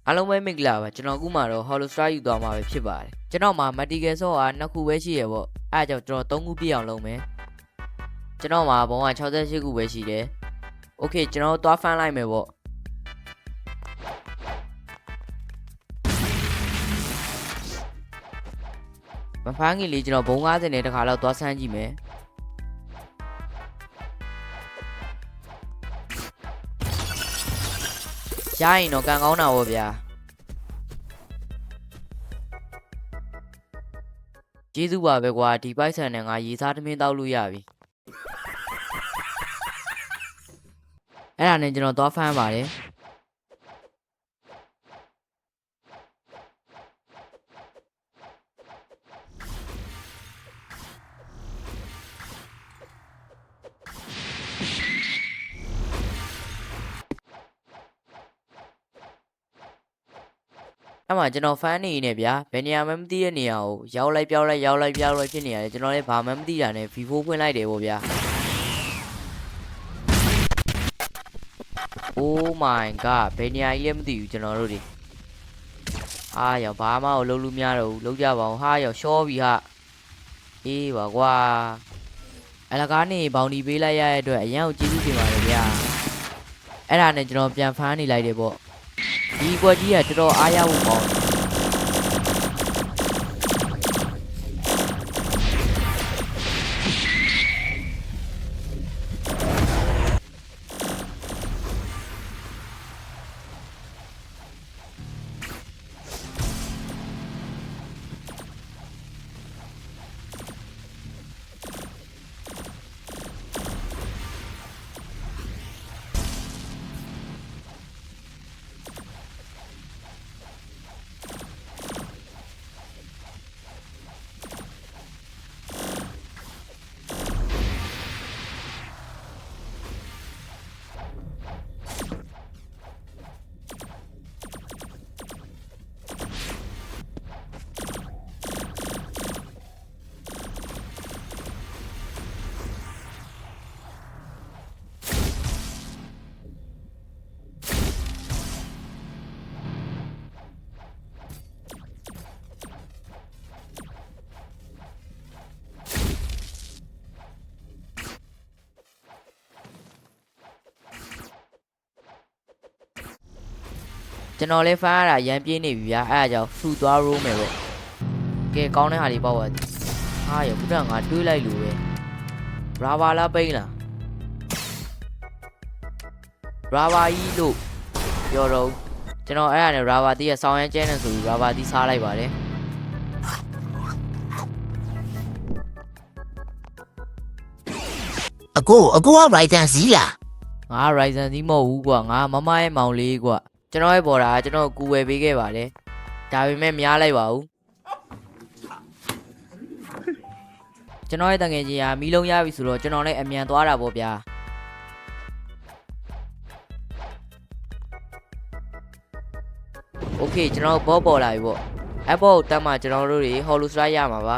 အားလုံးပဲမင်္ဂလာပါကျွန်တော်အခုမှတော့ Hollow Strike ယူသွားမှာပဲဖြစ်ပါတယ်ကျွန်တော်မှာ Medical Sword က2ခုပဲရှိရပေါ့အဲဒါကြောင့်ကျွန်တော်3ခုပြည့်အောင်လုပ်မယ်ကျွန်တော်မှာဘုံက68ခုပဲရှိတယ် Okay ကျွန်တော်သွားဖမ်းလိုက်မယ်ပေါ့မဖမ်းခင်လေးကျွန်တော်ဘုံ90နဲ့တခါလောက်သွားဆန်းကြည့်မယ်ရရင်တော့ကန်ကောင်းတာပေါ့ဗျာကျေးဇူးပါပဲကွာဒီပိုက်ဆန်နဲ့ငါရေစားသမင်းတောက်လို့ရပြီအဲ့ဒါနဲ့ကျွန်တော်သွားဖမ်းပါတယ်အဲ့မှာကျွန်တော်ဖမ်းနေနေဗျာဘယ်နေရာမှမသိတဲ့နေရာကိုရောက်လိုက်ပြောင်းလိုက်ဖြစ်နေရတယ်ကျွန်တော်လည်းဘာမှမသိတာနဲ့ V4 ဖွင့်လိုက်တယ်ပေါ့ဗျာ Oh my god ဘယ်နေရာကြီးလဲမသိဘူးကျွန်တော်တို့တွေအားရောဘာမှမလုပ်လို့မရတော့ဘူးလုပ်ကြပါအောင်ဟာရောရှော့ပြီဟာအေးပါကွာအလကားနေဘောင်ဒီပေးလိုက်ရတဲ့အတွက်အရန်ကိုကျေးဇူးတင်ပါတယ်ဗျာအဲ့ဒါနဲ့ကျွန်တော်ပြန်ဖမ်းနေလိုက်တယ်ပေါ့ဒီကွက်ကြီးကတော်တော်အားရဖို့ကောင်းကျွန်တော်လည်းဖမ်းရတာရမ်းပြေးနေပြီဗျာအဲ့ဒါကြောင့်ဖူသွားရိုးမယ်ပေါ့ကဲကောင်းတဲ့ဟာလေးပေါ့ပါဟာရခုနကငါတွေးလိုက်လို့ပဲရာဘာလားပိန်းလားရာဘာကြီးလို့ပြောတော့ကျွန်တော်အဲ့ဒါနဲ့ရာဘာတီးရဲ့ဆောင်းရမ်းကျဲနေဆိုပြီးရာဘာတီးစားလိုက်ပါတယ်အကိုက Ryzen စီးလား ငါ Ryzen စီးမဟုတ်ဘူးကွာငါမမရဲ့မောင်လေးကွာကျွန်တော်ရဲ့ပေါ်တာကျွန်တော်ကူဝယ်ပေးခဲ့ပါတယ်ဒါပေမဲ့မရလိုက်ပါဘူးကျွန်တော်ရဲ့တငယ်ချင်းကမီးလုံးရပြီဆိုတော့ကျွန်တော်လည်းအမြန်သွားတာပေါ့ဗျာโอเคကျွန်တော်ဘောပေါ်လာပြီပေါ့အဘောကိုတက်မှကျွန်တော်တို့တွေ Hollow Strike ရမှာပါ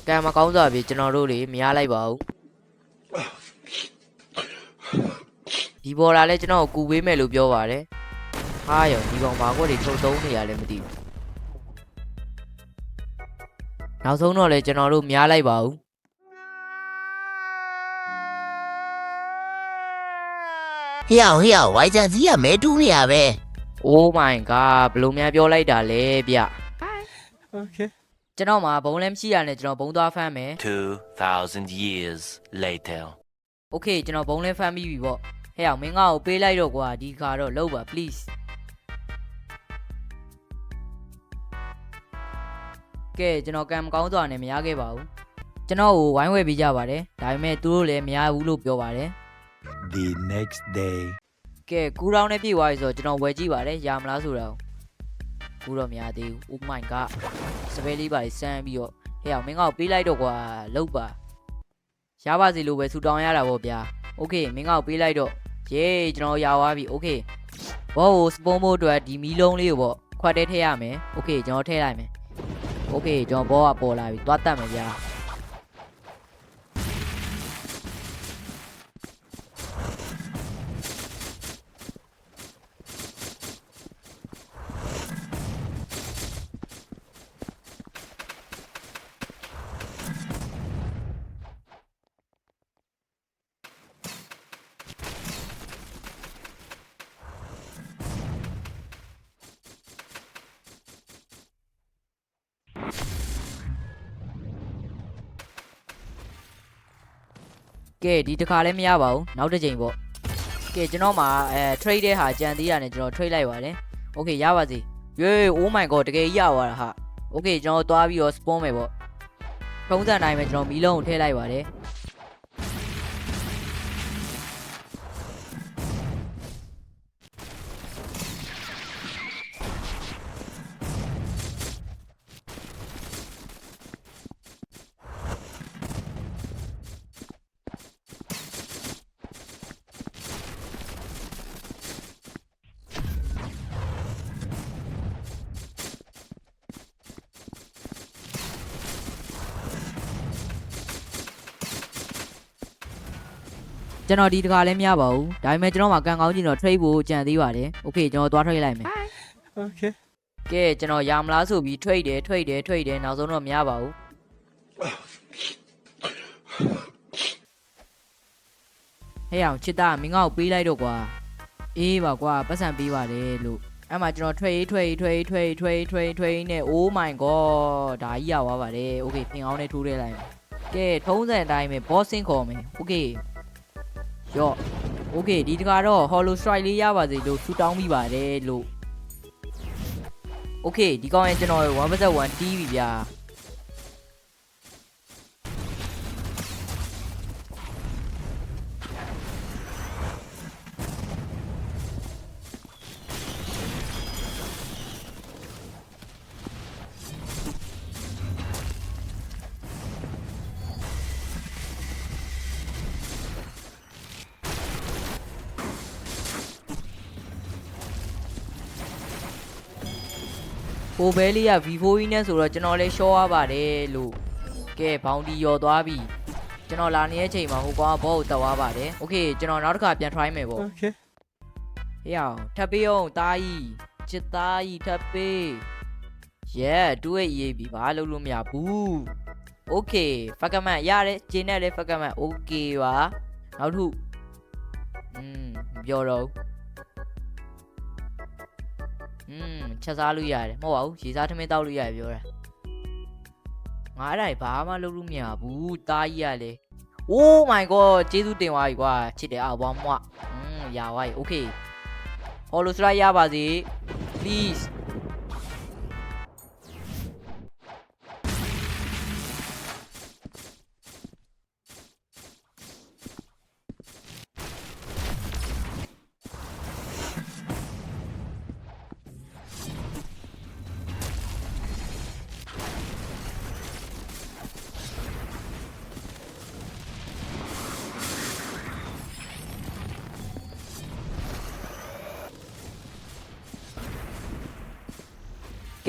ကံမကောင်းစွာပြီကျွန်တော်တို့တွေမရလိုက်ပါဘူးဒီပေါ်လာလဲကျွန်တော်ကိုကူပေးမယ်လို့ပြောပါတယ်ဟာရောဒီကောင်ဘာကွက်တွေထုတ်သုံးနေရလဲမသိဘူးနောက်ဆုံးတော့လဲကျွန်တော်တို့မရလိုက်ပါဘူးဟေ့အောင် Ryzen စီးကမဲတူးနေရပဲ Oh my god ဘယ်လိုများပြောလိုက်တာလဲဗျ Okay. ကျွန်တော်မှာဘုံလည်းမရှိရနဲ့ကျွန်တော်ဘုံသွားဖမ်းမယ် 2,000 years later. Okay ကျွန်တော်ဘုံလည်းဖမ်းပြီးပြီပေါ့ဟဲ့အောင်မင်းငါ့ကိုပေးလိုက်တော့ကွာဒီခါတော့လောက်ပါ please ကဲကျွန်တော်ကံမကောင်းစွာနဲ့မရခဲ့ပါဘူးကျွန်တော်ကိုဝိုင်းဝဲပေးကြပါတယ်ဒါပေမဲ့သူတို့လည်းမရဘူးလို့ပြောပါတယ် The next day. ကဲကူတောင်းနဲ့ပြေးသွားပြီဆိုတော့ကျွန်တော်ဝယ်ကြည့်ပါတယ်ရမလားဆိုတော့ကူတော့မရသေးဘူး Oh my god စပယ်လေးပါစမ်းပြီးတော့ဟဲ့အောင်မင်းငါ့ကိုပေးလိုက်တော့ကွာလောက်ပါရ ရပါစေလို့ပဲဆူတောင်းရတာပေါ့ဗျာโอเคမင်းငါ့ကိုပေးလိုက်တော့ယေးကျွန်တော်ရသွားပြီโอเคဘောကိုစပွန်ဖို့အတွက်ဒီမီးလုံးလေးကိုပေါ့ခွက်တဲထည့်ရမယ်โอเคကျွန်တော်ထည့်လိုက်မယ်โอเคကျွန်တော်ဘောကပေါ်လာပြီသွားတတ်မယ်ဗျာကဲဒီတစ်ခါလည်းမရပါဘူးနောက်တစ်ချိန်ပေါ့ကဲကျွန်တော်မှာtrade တဲ့ဟာကြံသေးတာနဲ့ကျွန်တော် trade လိုက်ပါတယ်โอเคရပါစေယေ oh my god တကယ်ရသွားတာဟာโอเคကျွန်တော်သွားပြီးတော့ spawn မယ်ပေါ့ထုံးစံတိုင်းပဲကျွန်တော်မီးလုံးကိုထည့်လိုက်ပါတယ်ကျွန်တော်ဒီတခါလည်းမရပါဘူးဒါပေမဲ့ကျွန်တော်မှာကန်ကောင်းချင်းတော့ trade ဖို့ကြံသေးပါတယ်โอเคကျွန်တော်သွား trade လိုက်မယ် Okay. ကဲကျွန်တော်ရမလားဆိုပြီး trade တယ်နောက်ဆုံးတော့မရပါဘူးဟဲ့အောင်ချစ်သားမင်းငါ့ကိုပေးလိုက်တော့ကွာအေးပါကွာပတ်စံပေးပါတယ်လို့အဲ့မှာကျွန်တော် trade နဲ့ oh my god ဒါကြီးရသွားပါတယ်โอเคပင်အောင်နဲ့ထိုးထဲလိုက်မယ်ကဲထုံးစံအတိုင်းပဲ bossing ခေါ်မယ်โอเคရော့โอเคဒီတခါတော့ hollow strike လေးရပါစေလို့ထူတောင်းမိပါတယ်လို့โอเคဒီကောင်ရင်ကျွန်တော် 1/1 တီးပြီဗျာကိုဘဲလေးက V4 နဲ့ဆိုတော့ကျွန်တော်လည်းရှော့ရပါတယ်လို့ကဲဘောင်ဒီရော်သွားပြီကျွန်တော်လာနေတဲ့အချိန်မှာဟိုကောင်ကဘောကိုတက်သွားပါတယ်โอเคကျွန်တော်နောက်တစ်ခါပြန် try မယ်ပေါ့ Okay. ဟေ့အောင်ထပ်ပေးအောင်တားကြီးချစ်သားကြီးထပ်ပေး yeah 2 EAB ဘာလုပ်လို့မရဘူးโอเคဖက်ကမန်ရတယ်ဂျင်းနဲ့လည်းဖက်ကမန်โอเคပါနောက်တစ်ခုမပြောတော့ချက်စားလို့ရတယ်မဟုတ်ပါဘူးရေစားထမင်းတောက်လို့ရတယ်ပြောတာငါအဲ့ဒါဘာမှလုပ်လို့မရဘူးတားကြီးရလေ oh my god ကျေးဇူးတင်သွားပြီကွာချစ်တယ်အော်ဘောင်းမွရပါပြီ okay hollow strike ရပါစေ please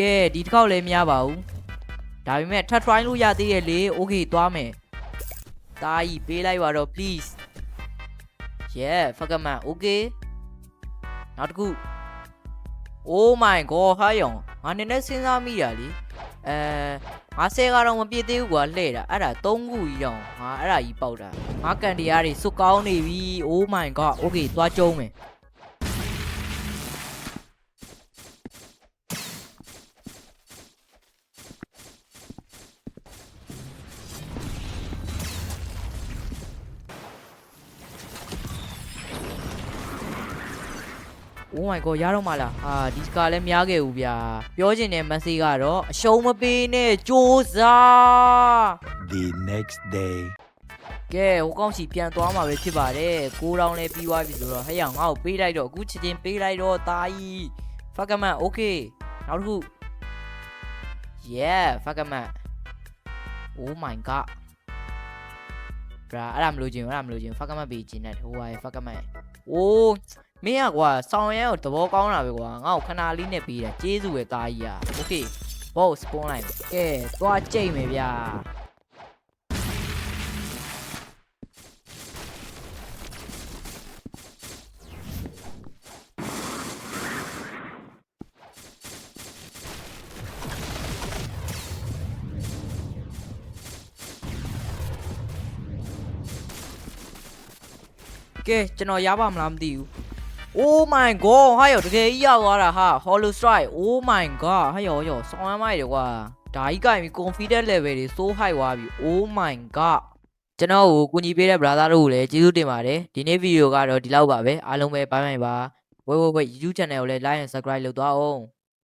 ကဲဒီတစ်ခေါက်လည်းမရပါဘူးဒါပေမဲ့ထပ် try လို့ရသေးရဲ့လေ okay သွားမယ်တားကြီးပေးလိုက်ပါတော့ please yeah fuck man okay နောက်တစ်ခု oh my god ဟာယောင်ငါနည်းနည်းစဉ်းစားမိရလေငါ10ကတော့မပြည့်သေးဘူးကွာလှဲ့တာအဲ့ဒါ3ခုကြီးတောင်ငါအဲ့ဒါကြီးပေါက်တာငါကန်တရားတွေစွတ်ကောင်းနေပြီ oh my god okay သွားကျုံးမယ်Oh my god ရတော့မှလားဒီစကားလည်းမရခဲ့ဘူးဗျာပြောချင်တဲ့ message ကတော့အရှုံးမပေးနဲ့စူးစား The next day. ကဲဟိုကောင်းစီပြန်သွားမှာပဲဖြစ်ပါတယ်6တောင်းလည်းပြီးသွားပြီဆိုတော့ဟဲ့အောင်ငါ့ကိုပေးလိုက်တော့အခုချက်ချင်းပေးလိုက်တော့တာကြီး fuck man okay နောက်တစ်ခု yeah fuck man oh my god ဗျာအဲ့ဒါမလို့ချင်းဖက်ကမတ်ပေးချင်းနဲ့ဟိုဟာဖက်ကမတ်အိုးမင်းကွာဆောင်းရဲကိုသဘောကောင်းတာပဲကွာငါ့ကိုခဏလေးနဲ့ပေးတယ်ကျေးဇူးပဲတာကြီးอ่ะโอเคဘောစပွန်လိုက်ကဲသွားကြိတ်မယ်ဗျာကဲကျွန်တော်ရပါမလားမသိဘူး Oh my god ဟာရောတကယ်ကြီးရောက်သွားတာဟာ Hollow Strike Oh my god ဟာရောဆောင်းရမိုက်တယ်ကွာဒါကြီးကင်ပြီး confidence level တွေ so high သွားပြီ Oh my god ကျွန်တော်ကိုကူညီပေးတဲ့ brother တို့ကိုလည်းကျေးဇူးတင်ပါတယ်ဒီနေ့ဗီဒီယိုကတော့ဒီလောက်ပါပဲအားလုံးပဲဘိုင်ဘိုင်ပါဝဲYouTube channel ကိုလည်း like and subscribe လုပ်သွားအောင်